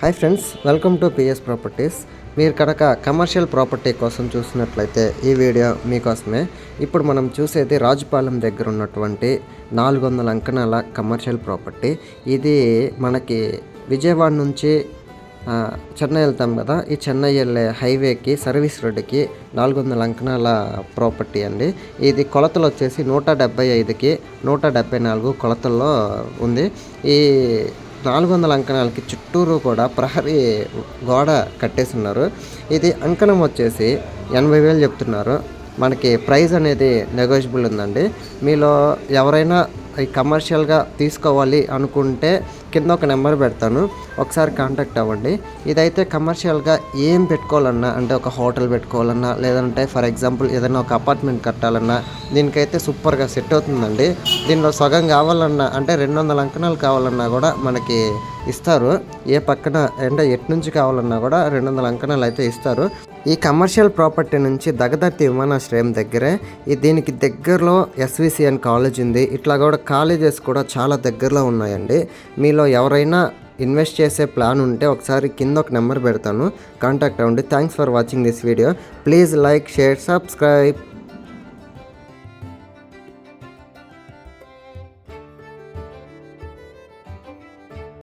Hi friends, welcome to PS properties. మీరు కనుక commercial property కోసం చూసినట్లయితే ఈ వీడియో మీకోసమే. ఇప్పుడు మనం చూసేది రాజుపాలెం దగ్గర ఉన్నటువంటి 400 అంకణాల కమర్షియల్ ప్రాపర్టీ. ఇది మనకి విజయవాడ నుంచి చెన్నై వెళ్తాం కదా, ఈ చెన్నై వెళ్ళే హైవేకి సర్వీస్ రోడ్డుకి 400 అంకణాల ప్రాపర్టీ అండి. ఇది కొలతలు వచ్చేసి 175కి 174 కొలతల్లో ఉంది. ఈ 400 అంకణాలకి చుట్టూరు కూడా ప్రహరీ గోడ కట్టేస్తున్నారు. ఇది అంకణం వచ్చేసి 80,000 చెప్తున్నారు. మనకి ప్రైస్ అనేది నెగోషియబుల్ ఉందండి. మీలో ఎవరైనా ఈ కమర్షియల్గా తీసుకోవాలి అనుకుంటే కింద ఒక నెంబర్ పెడతాను, ఒకసారి కాంటాక్ట్ అవ్వండి. ఇదైతే కమర్షియల్గా ఏం పెట్టుకోవాలన్నా, అంటే ఒక హోటల్ పెట్టుకోవాలన్నా, లేదంటే ఫర్ ఎగ్జాంపుల్ ఏదైనా ఒక అపార్ట్మెంట్ కట్టాలన్నా దీనికైతే సూపర్గా సెట్ అవుతుందండి. దీనిలో సగం కావాలన్నా, అంటే 200 అంకణాలు కావాలన్నా కూడా మనకి ఇస్తారు. ఏ పక్కన అంటే ఎటు నుంచి కావాలన్నా కూడా 200 అంకణాలు అయితే ఇస్తారు. ఈ కమర్షియల్ ప్రాపర్టీ నుంచి దగదర్తి విమానాశ్రయం దగ్గరే, దీనికి దగ్గరలో ఎస్విసిఎన్ కాలేజ్ ఉంది. ఇట్లా కూడా కాలేజెస్ కూడా చాలా దగ్గరలో ఉన్నాయండి. మీలో ఎవరైనా ఇన్వెస్ట్ చేసే ప్లాన్ ఉంటే ఒకసారి కింద ఒక నెంబర్ పెడతాను, కాంటాక్ట్ అవ్వండి. Thanks for watching this video. Please like, share, subscribe.